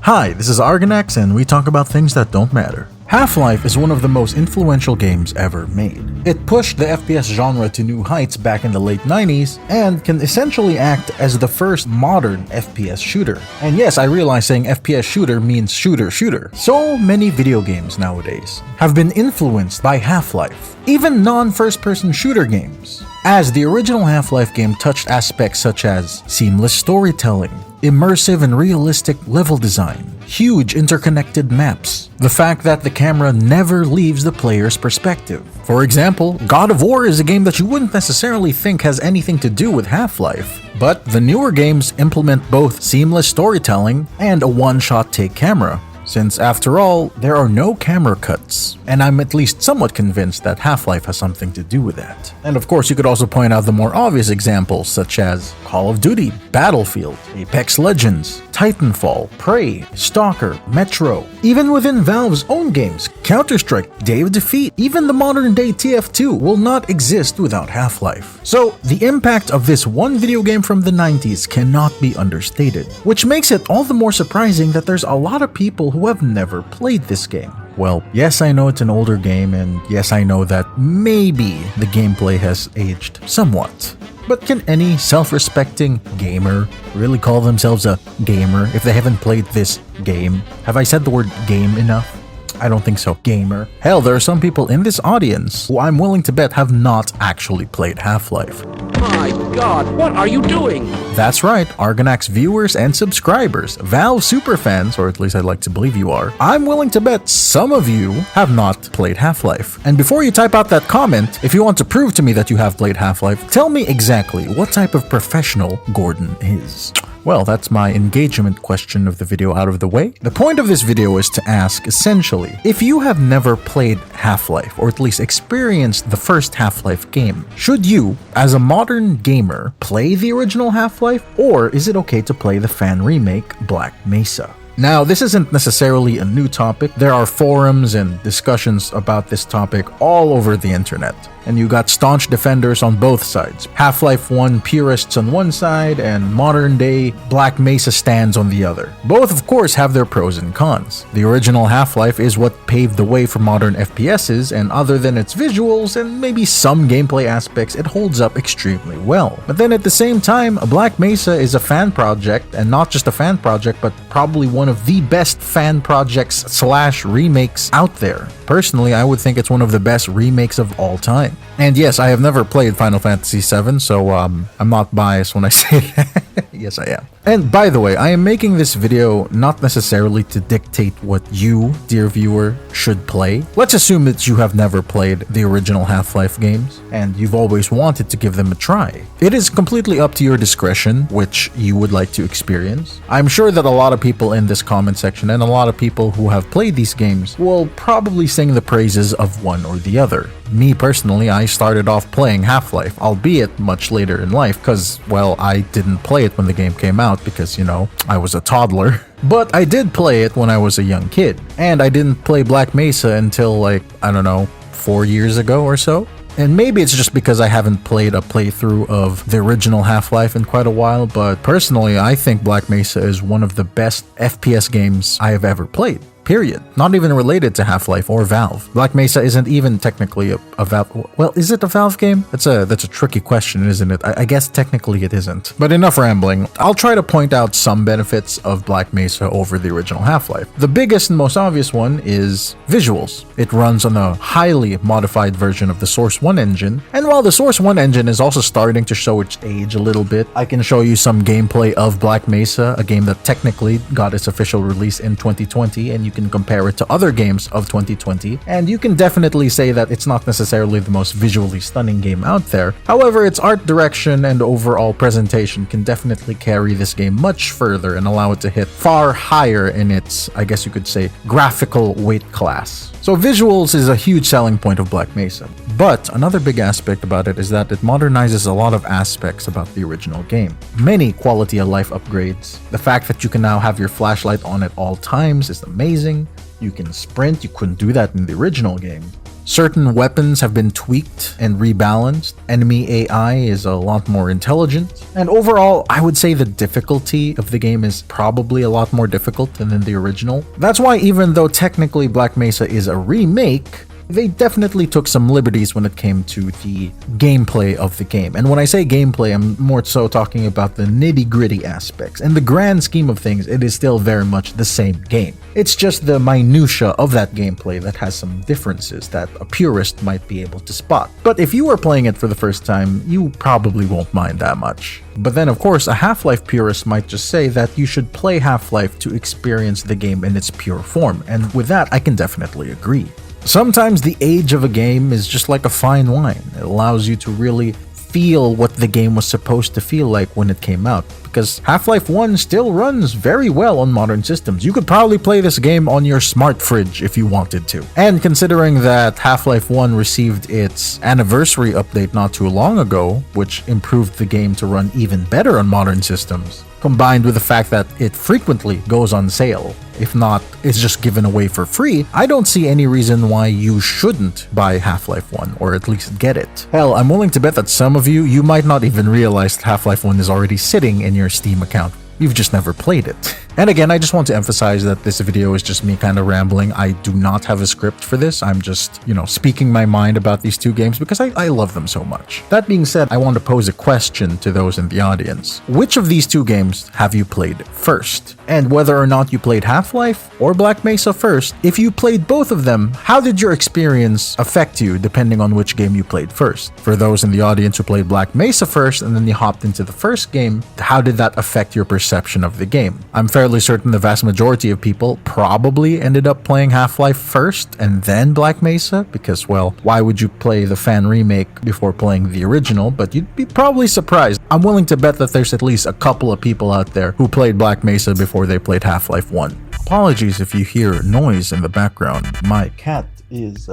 Hi, this is Argonax and we talk about things that don't matter. Half-Life is one of the most influential games ever made. It pushed the FPS genre to new heights back in the late 90s and can essentially act as the first modern FPS shooter. And yes, I realize saying FPS shooter means shooter. So many video games nowadays have been influenced by Half-Life, even non-first-person shooter games, as the original Half-Life game touched aspects such as seamless storytelling, immersive and realistic level design, huge interconnected maps, the fact that the camera never leaves the player's perspective. For example, God of War is a game that you wouldn't necessarily think has anything to do with Half-Life, but the newer games implement both seamless storytelling and a one-shot take camera, since after all, there are no camera cuts, and I'm at least somewhat convinced that Half-Life has something to do with that. And of course, you could also point out the more obvious examples such as Call of Duty, Battlefield, Apex Legends, Titanfall, Prey, Stalker, Metro. Even within Valve's own games, Counter-Strike, Day of Defeat, even the modern-day TF2 will not exist without Half-Life. So, the impact of this one video game from the 90s cannot be understated, which makes it all the more surprising that there's a lot of people who have never played this game. Well, yes, I know it's an older game, and yes, I know that maybe the gameplay has aged somewhat. But can any self-respecting gamer really call themselves a gamer if they haven't played this game? Have I said the word game enough? I don't think so. Gamer. Hell, there are some people in this audience who I'm willing to bet have not actually played Half-Life. My God, what are you doing? That's right, Argonax viewers and subscribers, Valve superfans, or at least I'd like to believe you are. I'm willing to bet some of you have not played Half-Life. And before you type out that comment, if you want to prove to me that you have played Half-Life, tell me exactly what type of professional Gordon is. Well, that's my engagement question of the video out of the way. The point of this video is to ask, essentially, if you have never played Half-Life, or at least experienced the first Half-Life game, should you, as a modern gamer, play the original Half-Life, or is it okay to play the fan remake, Black Mesa? Now, this isn't necessarily a new topic. There are forums and discussions about this topic all over the internet. And you got staunch defenders on both sides. Half-Life 1 purists on one side and modern-day Black Mesa stands on the other. Both, of course, have their pros and cons. The original Half-Life is what paved the way for modern FPSs, and other than its visuals and maybe some gameplay aspects, it holds up extremely well. But then at the same time, Black Mesa is a fan project, and not just a fan project, but probably one of the best fan projects / remakes out there. Personally, I would think it's one of the best remakes of all time. And yes, I have never played Final Fantasy VII, so I'm not biased when I say that. Yes, I am. And by the way, I am making this video not necessarily to dictate what you, dear viewer, should play. Let's assume that you have never played the original Half-Life games, and you've always wanted to give them a try. It is completely up to your discretion which you would like to experience. I'm sure that a lot of people in this comment section and a lot of people who have played these games will probably sing the praises of one or the other. Me personally, I started off playing Half-Life, albeit much later in life, because, well, I didn't play it when the game came out because, you know, I was a toddler. But I did play it when I was a young kid, and I didn't play Black Mesa until, like, I don't know, 4 years ago or so. And maybe it's just because I haven't played a playthrough of the original Half-Life in quite a while, but personally, I think Black Mesa is one of the best FPS games I have ever played. Period. Not even related to Half-Life or Valve. Black Mesa isn't even technically a Valve... Well, is it a Valve game? That's a tricky question, isn't it? I guess technically it isn't. But enough rambling. I'll try to point out some benefits of Black Mesa over the original Half-Life. The biggest and most obvious one is visuals. It runs on a highly modified version of the Source 1 engine, and while the Source 1 engine is also starting to show its age a little bit, I can show you some gameplay of Black Mesa, a game that technically got its official release in 2020, and you can compare it to other games of 2020, and you can definitely say that it's not necessarily the most visually stunning game out there. However, its art direction and overall presentation can definitely carry this game much further and allow it to hit far higher in its, I guess you could say, graphical weight class. So visuals is a huge selling point of Black Mesa. But another big aspect about it is that it modernizes a lot of aspects about the original game. Many quality of life upgrades. The fact that you can now have your flashlight on at all times is amazing. You can sprint, you couldn't do that in the original game. Certain weapons have been tweaked and rebalanced. Enemy AI is a lot more intelligent. And overall, I would say the difficulty of the game is probably a lot more difficult than in the original. That's why even though technically Black Mesa is a remake, they definitely took some liberties when it came to the gameplay of the game. And when I say gameplay, I'm more so talking about the nitty-gritty aspects. In the grand scheme of things, it is still very much the same game. It's just the minutia of that gameplay that has some differences that a purist might be able to spot. But if you are playing it for the first time, you probably won't mind that much. But then, of course, a Half-Life purist might just say that you should play Half-Life to experience the game in its pure form. And with that, I can definitely agree. Sometimes the age of a game is just like a fine wine. It allows you to really feel what the game was supposed to feel like when it came out. Because Half-Life 1 still runs very well on modern systems. You could probably play this game on your smart fridge if you wanted to. And considering that Half-Life 1 received its anniversary update not too long ago, which improved the game to run even better on modern systems, combined with the fact that it frequently goes on sale, if not, it's just given away for free, I don't see any reason why you shouldn't buy Half-Life 1, or at least get it. Hell, I'm willing to bet that some of you might not even realize Half-Life 1 is already sitting in your Steam account. You've just never played it. And again, I just want to emphasize that this video is just me kind of rambling. I do not have a script for this. I'm just, speaking my mind about these two games because I love them so much. That being said, I want to pose a question to those in the audience. Which of these two games have you played first? And whether or not you played Half-Life or Black Mesa first, if you played both of them, how did your experience affect you depending on which game you played first? For those in the audience who played Black Mesa first and then you hopped into the first game, how did that affect your perception of the game? I'm fairly certain the vast majority of people probably ended up playing Half-Life first and then Black Mesa because, well, why would you play the fan remake before playing the original? But you'd be probably surprised. I'm willing to bet that there's at least a couple of people out there who played Black Mesa before they played Half-Life 1. Apologies if you hear noise in the background. My cat is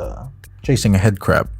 chasing a head crab.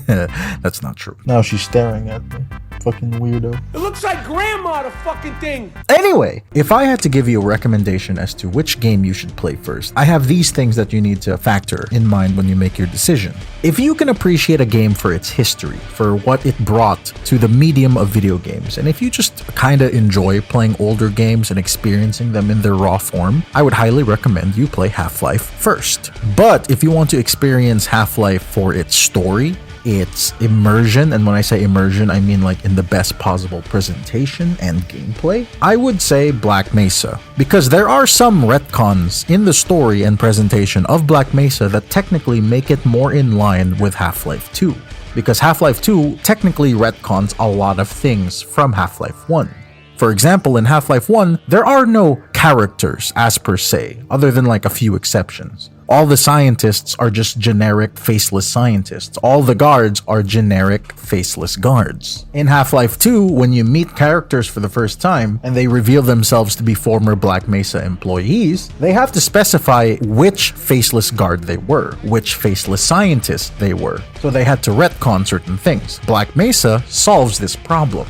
That's not true. Now she's staring at me. Fucking weirdo. It looks like grandma, the fucking thing. Anyway, if I had to give you a recommendation as to which game you should play first, I have these things that you need to factor in mind when you make your decision. If you can appreciate a game for its history, for what it brought to the medium of video games, and if you just kinda enjoy playing older games and experiencing them in their raw form, I would highly recommend you play Half-Life first. But if you want to experience Half-Life for its story, its immersion, and when I say immersion, I mean like in the best possible presentation and gameplay, I would say Black Mesa. Because there are some retcons in the story and presentation of Black Mesa that technically make it more in line with Half-Life 2. Because Half-Life 2 technically retcons a lot of things from Half-Life 1. For example, in Half-Life 1, there are no characters as per se, other than like a few exceptions. All the scientists are just generic faceless scientists. All the guards are generic faceless guards. In Half-Life 2, when you meet characters for the first time and they reveal themselves to be former Black Mesa employees, they have to specify which faceless guard they were, which faceless scientist they were. So they had to retcon certain things. Black Mesa solves this problem.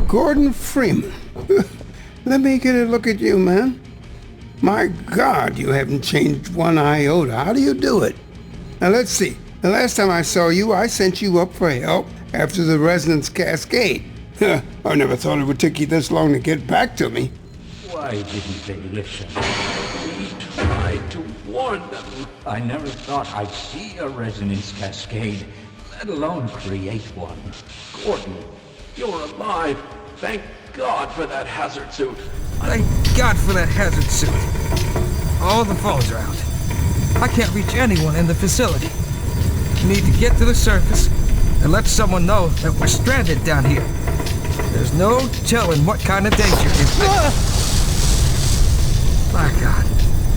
Gordon Freeman. Let me get a look at you, man. My God, you haven't changed one iota. How do you do it? Now let's see. The last time I saw you, I sent you up for help after the resonance cascade. I never thought it would take you this long to get back to me. Why didn't they listen? We tried to warn them. I never thought I'd see a resonance cascade, let alone create one. Gordon, you're alive. Thank God for that hazard suit. Thank God for that hazard suit. All the phones are out. I can't reach anyone in the facility. We need to get to the surface and let someone know that we're stranded down here. There's no telling what kind of danger is there. My God,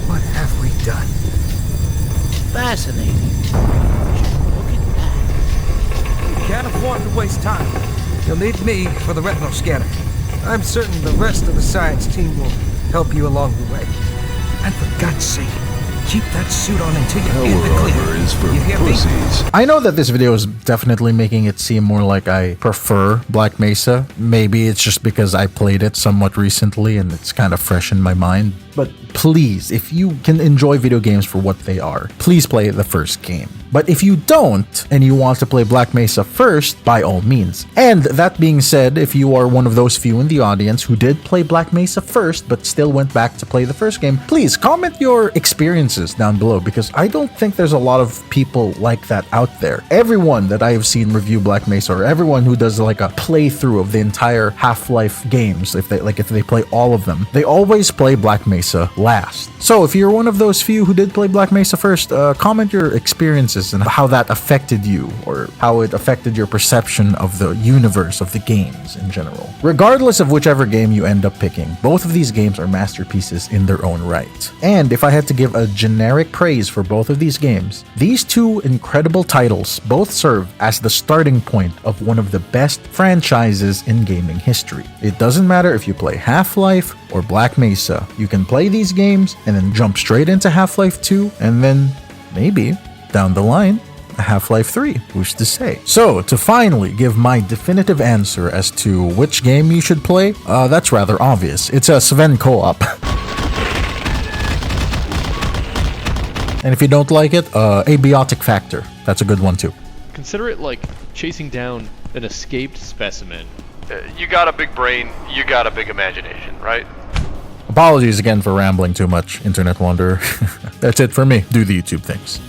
what have we done? Fascinating. Looking back. We can't afford to waste time. You'll need me for the retinal scanner. I'm certain the rest of the science team will help you along the way. And for God's sake, keep that suit on until you're in the clear. Is for You hear me? pussies. I know that this video is definitely making it seem more like I prefer Black Mesa. Maybe it's just because I played it somewhat recently and it's kind of fresh in my mind. But please, if you can enjoy video games for what they are, please play the first game. But if you don't, and you want to play Black Mesa first, by all means. And that being said, if you are one of those few in the audience who did play Black Mesa first, but still went back to play the first game, please comment your experiences down below, because I don't think there's a lot of people like that out there. Everyone that I have seen review Black Mesa, or everyone who does like a playthrough of the entire Half-Life games, if they play all of them, they always play Black Mesa last. So if you're one of those few who did play Black Mesa first, comment your experiences and how that affected you, or how it affected your perception of the universe of the games in general. Regardless of whichever game you end up picking, both of these games are masterpieces in their own right. And if I had to give a generic praise for both of these games, these two incredible titles both serve as the starting point of one of the best franchises in gaming history. It doesn't matter if you play Half-Life or Black Mesa, you can play these games and then jump straight into Half-Life 2, and then maybe down the line, Half-Life 3, who's to say? So, to finally give my definitive answer as to which game you should play, that's rather obvious. It's a Sven co-op. And if you don't like it, Abiotic Factor. That's a good one too. Consider it like chasing down an escaped specimen. You got a big brain, you got a big imagination, right? Apologies again for rambling too much, Internet Wanderer. That's it for me. Do the YouTube things.